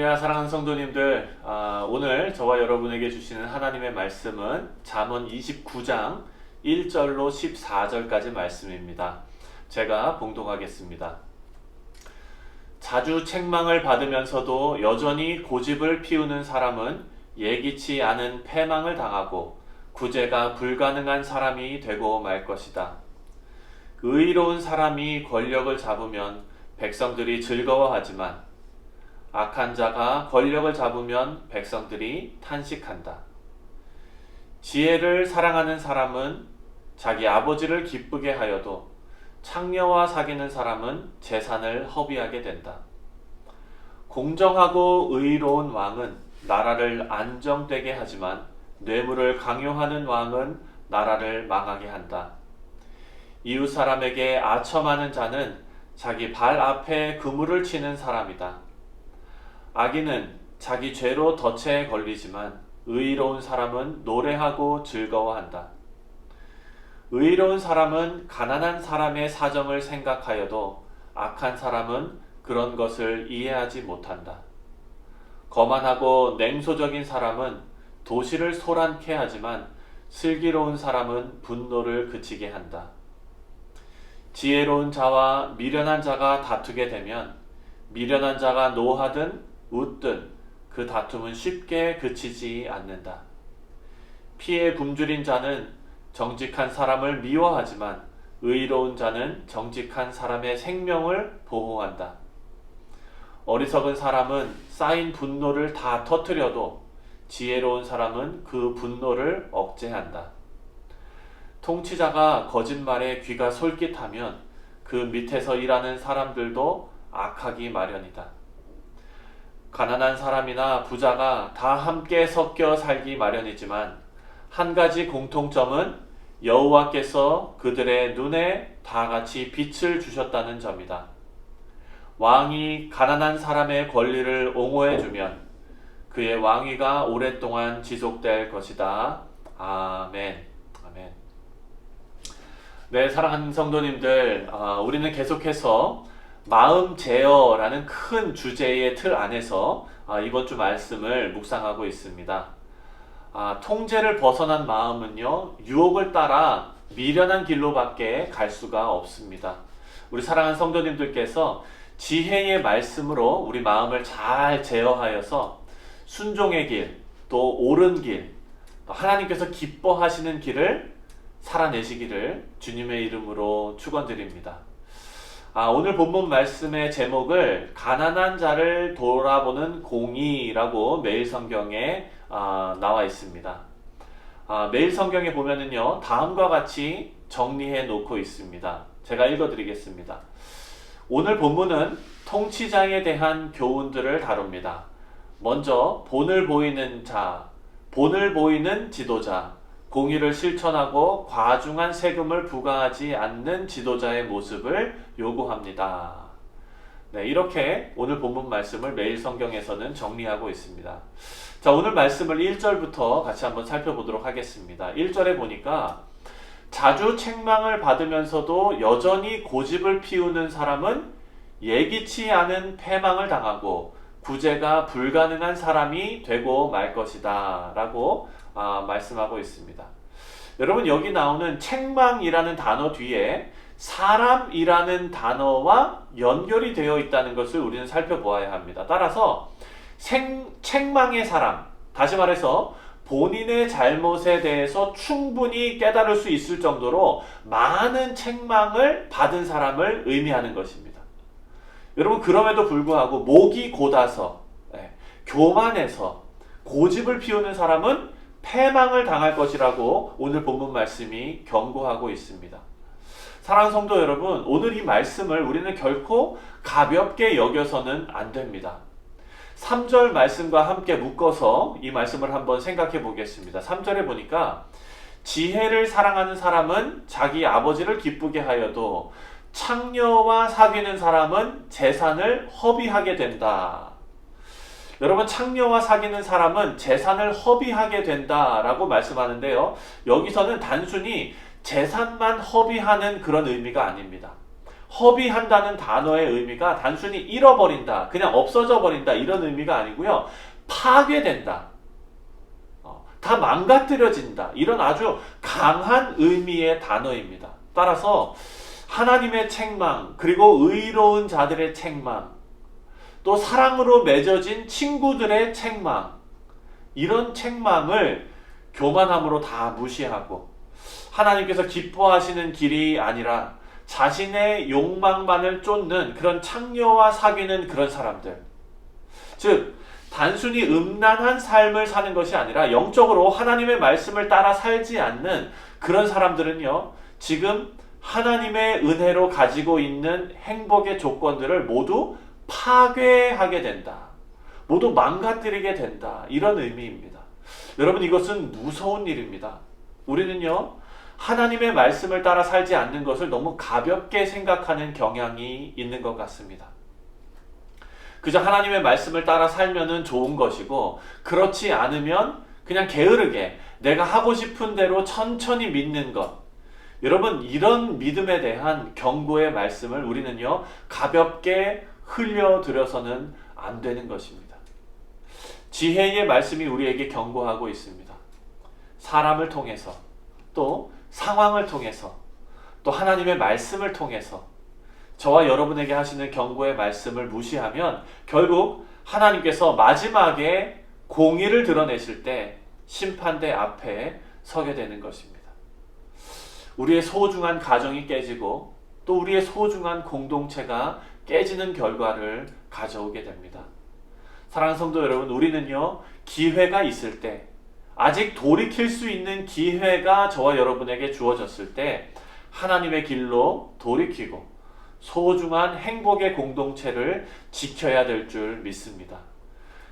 할렐루야. 사랑하는 성도님들, 오늘 저와 여러분에게 주시는 하나님의 말씀은 잠언 29장 1절로 14절까지 말씀입니다. 제가 봉독하겠습니다. 자주 책망을 받으면서도 여전히 고집을 피우는 사람은 예기치 않은 패망을 당하고 구제가 불가능한 사람이 되고 말 것이다. 의로운 사람이 권력을 잡으면 백성들이 즐거워하지만 악한 자가 권력을 잡으면 백성들이 탄식한다. 지혜를 사랑하는 사람은 자기 아버지를 기쁘게 하여도 창녀와 사귀는 사람은 재산을 허비하게 된다. 공정하고 의로운 왕은 나라를 안정되게 하지만 뇌물을 강요하는 왕은 나라를 망하게 한다. 이웃 사람에게 아첨하는 자는 자기 발 앞에 그물을 치는 사람이다. 악인은 자기 죄로 덫에 걸리지만 의로운 사람은 노래하고 즐거워한다. 의로운 사람은 가난한 사람의 사정을 생각하여도 악한 사람은 그런 것을 이해하지 못한다. 거만하고 냉소적인 사람은 도시를 소란케 하지만 슬기로운 사람은 분노를 그치게 한다. 지혜로운 자와 미련한 자가 다투게 되면 미련한 자가 노하든 웃든 그 다툼은 쉽게 그치지 않는다. 피에 굶주린 자는 정직한 사람을 미워하지만 의로운 자는 정직한 사람의 생명을 보호한다. 어리석은 사람은 쌓인 분노를 다 터뜨려도 지혜로운 사람은 그 분노를 억제한다. 통치자가 거짓말에 귀가 솔깃하면 그 밑에서 일하는 사람들도 악하기 마련이다. 가난한 사람이나 부자가 다 함께 섞여 살기 마련이지만 한 가지 공통점은 여호와께서 그들의 눈에 다 같이 빛을 주셨다는 점이다. 왕이 가난한 사람의 권리를 옹호해주면 그의 왕위가 오랫동안 지속될 것이다. 아멘. 아멘. 네, 사랑하는 성도님들, 우리는 계속해서 마음 제어라는 큰 주제의 틀 안에서 이번 주 말씀을 묵상하고 있습니다. 통제를 벗어난 마음은요, 유혹을 따라 미련한 길로밖에 갈 수가 없습니다. 우리 사랑하는 성도님들께서 지혜의 말씀으로 우리 마음을 잘 제어하여서 순종의 길, 또 옳은 길, 하나님께서 기뻐하시는 길을 살아내시기를 주님의 이름으로 축원드립니다. 오늘 본문 말씀의 제목을 가난한 자를 돌아보는 공의라고 매일 성경에 나와 있습니다. 매일 성경에 보면은요, 다음과 같이 정리해 놓고 있습니다. 제가 읽어드리겠습니다. 오늘 본문은 통치자에 대한 교훈들을 다룹니다. 먼저 본을 보이는 자, 본을 보이는 지도자, 공의를 실천하고 과중한 세금을 부과하지 않는 지도자의 모습을 요구합니다. 네, 이렇게 오늘 본문 말씀을 매일 성경에서는 정리하고 있습니다. 자, 오늘 말씀을 1절부터 같이 한번 살펴보도록 하겠습니다. 1절에 보니까 자주 책망을 받으면서도 여전히 고집을 피우는 사람은 예기치 않은 패망을 당하고 구제가 불가능한 사람이 되고 말 것이다 라고 말씀하고 있습니다. 여러분, 여기 나오는 책망이라는 단어 뒤에 사람이라는 단어와 연결이 되어 있다는 것을 우리는 살펴보아야 합니다. 따라서 책망의 사람, 다시 말해서 본인의 잘못에 대해서 충분히 깨달을 수 있을 정도로 많은 책망을 받은 사람을 의미하는 것입니다. 여러분, 그럼에도 불구하고 목이 곧아서 교만해서 고집을 피우는 사람은 패망을 당할 것이라고 오늘 본문 말씀이 경고하고 있습니다. 사랑하는 성도 여러분, 오늘 이 말씀을 우리는 결코 가볍게 여겨서는 안 됩니다. 3절 말씀과 함께 묶어서 이 말씀을 한번 생각해 보겠습니다. 3절에 보니까 지혜를 사랑하는 사람은 자기 아버지를 기쁘게 하여도 창녀와 사귀는 사람은 재산을 허비하게 된다. 여러분, 창녀와 사귀는 사람은 재산을 허비하게 된다라고 말씀하는데요, 여기서는 단순히 재산만 허비하는 그런 의미가 아닙니다. 허비한다는 단어의 의미가 단순히 잃어버린다, 그냥 없어져 버린다 이런 의미가 아니고요. 파괴된다, 다 망가뜨려진다, 이런 아주 강한 의미의 단어입니다. 따라서 하나님의 책망, 그리고 의로운 자들의 책망, 또 사랑으로 맺어진 친구들의 책망, 이런 책망을 교만함으로 다 무시하고 하나님께서 기뻐하시는 길이 아니라 자신의 욕망만을 쫓는 그런 창녀와 사귀는 그런 사람들, 즉 단순히 음란한 삶을 사는 것이 아니라 영적으로 하나님의 말씀을 따라 살지 않는 그런 사람들은요, 지금 하나님의 은혜로 가지고 있는 행복의 조건들을 모두 파괴하게 된다, 모두 망가뜨리게 된다, 이런 의미입니다. 여러분, 이것은 무서운 일입니다. 우리는요, 하나님의 말씀을 따라 살지 않는 것을 너무 가볍게 생각하는 경향이 있는 것 같습니다. 그저 하나님의 말씀을 따라 살면은 좋은 것이고, 그렇지 않으면 그냥 게으르게 내가 하고 싶은 대로 천천히 믿는 것. 여러분, 이런 믿음에 대한 경고의 말씀을 우리는요, 가볍게 흘려들여서는 안 되는 것입니다. 지혜의 말씀이 우리에게 경고하고 있습니다. 사람을 통해서, 또 상황을 통해서, 또 하나님의 말씀을 통해서 저와 여러분에게 하시는 경고의 말씀을 무시하면 결국 하나님께서 마지막에 공의를 드러내실 때 심판대 앞에 서게 되는 것입니다. 우리의 소중한 가정이 깨지고 또 우리의 소중한 공동체가 깨지는 결과를 가져오게 됩니다. 사랑하는 성도 여러분, 우리는요, 기회가 있을 때, 아직 돌이킬 수 있는 기회가 저와 여러분에게 주어졌을 때 하나님의 길로 돌이키고 소중한 행복의 공동체를 지켜야 될 줄 믿습니다.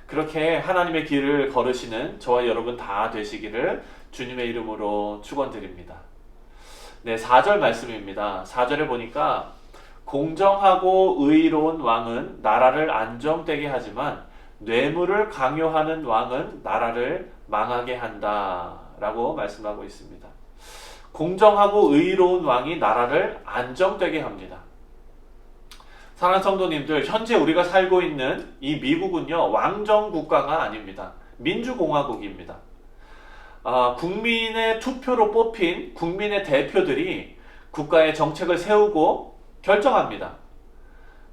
그렇게 하나님의 길을 걸으시는 저와 여러분 다 되시기를 주님의 이름으로 축원드립니다. 네, 4절 말씀입니다. 4절에 보니까 공정하고 의로운 왕은 나라를 안정되게 하지만 뇌물을 강요하는 왕은 나라를 망하게 한다 라고 말씀하고 있습니다. 공정하고 의로운 왕이 나라를 안정되게 합니다. 사랑하는 성도님들, 현재 우리가 살고 있는 이 미국은요, 왕정국가가 아닙니다. 민주공화국입니다. 국민의 투표로 뽑힌 국민의 대표들이 국가의 정책을 세우고 결정합니다.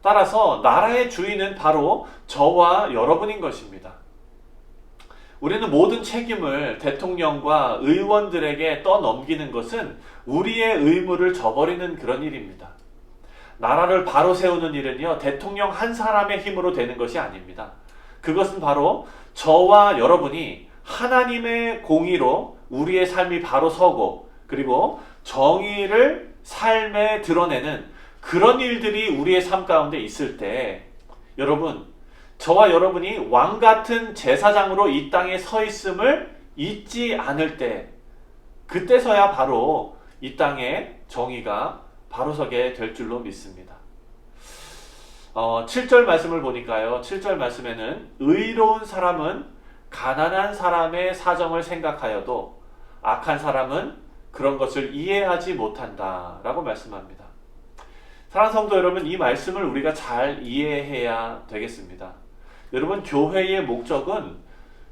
따라서 나라의 주인은 바로 저와 여러분인 것입니다. 우리는 모든 책임을 대통령과 의원들에게 떠넘기는 것은 우리의 의무를 저버리는 그런 일입니다. 나라를 바로 세우는 일은요, 대통령 한 사람의 힘으로 되는 것이 아닙니다. 그것은 바로 저와 여러분이 하나님의 공의로 우리의 삶이 바로 서고, 그리고 정의를 삶에 드러내는 그런 일들이 우리의 삶 가운데 있을 때, 여러분, 저와 여러분이 왕 같은 제사장으로 이 땅에 서 있음을 잊지 않을 때, 그때서야 바로 이 땅에 정의가 바로 서게 될 줄로 믿습니다. 7절 말씀을 보니까요, 7절 말씀에는 의로운 사람은 가난한 사람의 사정을 생각하여도 악한 사람은 그런 것을 이해하지 못한다 라고 말씀합니다. 사랑하는 성도 여러분, 이 말씀을 우리가 잘 이해해야 되겠습니다. 여러분, 교회의 목적은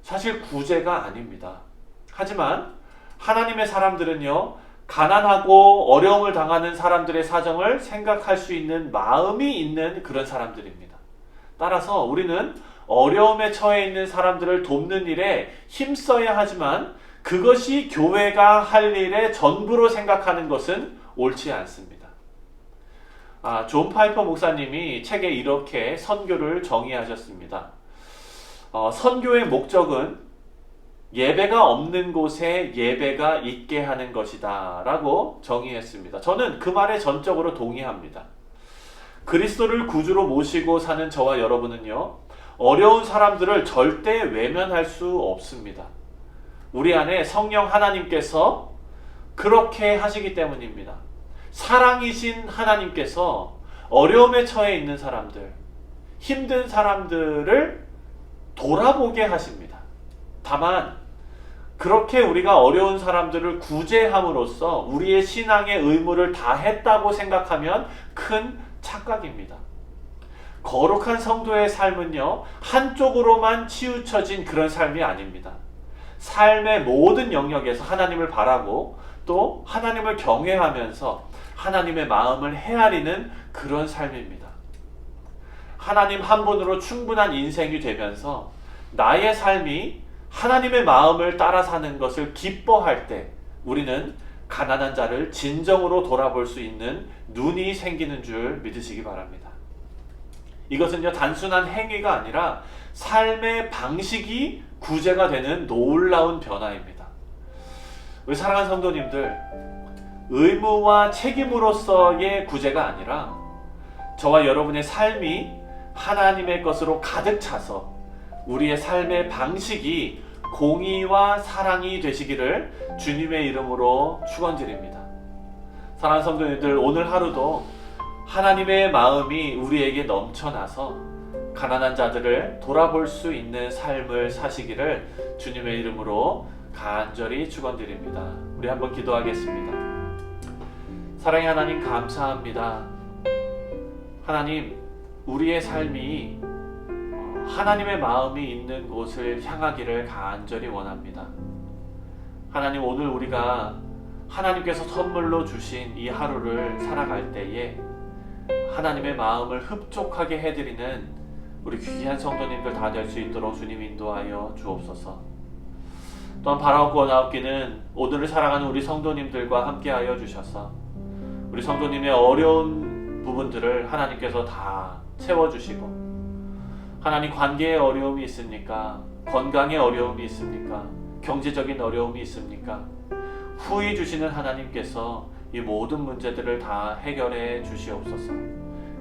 사실 구제가 아닙니다. 하지만 하나님의 사람들은요, 가난하고 어려움을 당하는 사람들의 사정을 생각할 수 있는 마음이 있는 그런 사람들입니다. 따라서 우리는 어려움에 처해 있는 사람들을 돕는 일에 힘써야 하지만 그것이 교회가 할 일의 전부로 생각하는 것은 옳지 않습니다. 존 파이퍼 목사님이 책에 이렇게 선교를 정의하셨습니다. 선교의 목적은 예배가 없는 곳에 예배가 있게 하는 것이다 라고 정의했습니다. 저는 그 말에 전적으로 동의합니다. 그리스도를 구주로 모시고 사는 저와 여러분은요, 어려운 사람들을 절대 외면할 수 없습니다. 우리 안에 성령 하나님께서 그렇게 하시기 때문입니다. 사랑이신 하나님께서 어려움에 처해 있는 사람들, 힘든 사람들을 돌아보게 하십니다. 다만 그렇게 우리가 어려운 사람들을 구제함으로써 우리의 신앙의 의무를 다했다고 생각하면 큰 착각입니다. 거룩한 성도의 삶은요, 한쪽으로만 치우쳐진 그런 삶이 아닙니다. 삶의 모든 영역에서 하나님을 바라고 또 하나님을 경외하면서 하나님의 마음을 헤아리는 그런 삶입니다. 하나님 한 분으로 충분한 인생이 되면서 나의 삶이 하나님의 마음을 따라 사는 것을 기뻐할 때 우리는 가난한 자를 진정으로 돌아볼 수 있는 눈이 생기는 줄 믿으시기 바랍니다. 이것은요, 단순한 행위가 아니라 삶의 방식이 구제가 되는 놀라운 변화입니다. 우리 사랑하는 성도님들, 의무와 책임으로서의 구제가 아니라 저와 여러분의 삶이 하나님의 것으로 가득 차서 우리의 삶의 방식이 공의와 사랑이 되시기를 주님의 이름으로 축원드립니다. 사랑하는 성도님들, 오늘 하루도 하나님의 마음이 우리에게 넘쳐나서 가난한 자들을 돌아볼 수 있는 삶을 사시기를 주님의 이름으로 간절히 축원드립니다. 우리 한번 기도하겠습니다. 사랑의 하나님, 감사합니다. 하나님, 우리의 삶이 하나님의 마음이 있는 곳을 향하기를 간절히 원합니다. 하나님, 오늘 우리가 하나님께서 선물로 주신 이 하루를 살아갈 때에 하나님의 마음을 흡족하게 해드리는 우리 귀한 성도님들 다 될 수 있도록 주님 인도하여 주옵소서. 또한 바라옵고 원하옵기는 오늘을 살아가는 우리 성도님들과 함께하여 주셔서 우리 성도님의 어려운 부분들을 하나님께서 다 채워주시고, 하나님, 관계에 어려움이 있습니까? 건강에 어려움이 있습니까? 경제적인 어려움이 있습니까? 후히 주시는 하나님께서 이 모든 문제들을 다 해결해 주시옵소서.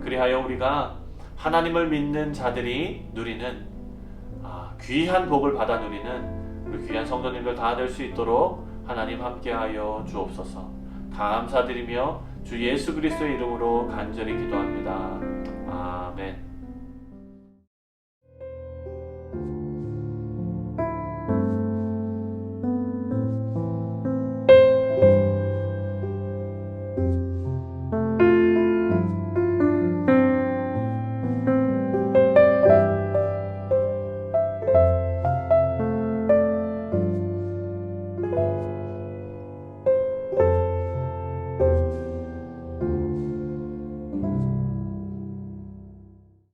그리하여 우리가 하나님을 믿는 자들이 누리는 귀한 복을 받아 누리는 우리 귀한 성도님들 다 될 수 있도록 하나님 함께하여 주옵소서. 감사드리며 주 예수 그리스도의 이름으로 간절히 기도합니다. 아멘.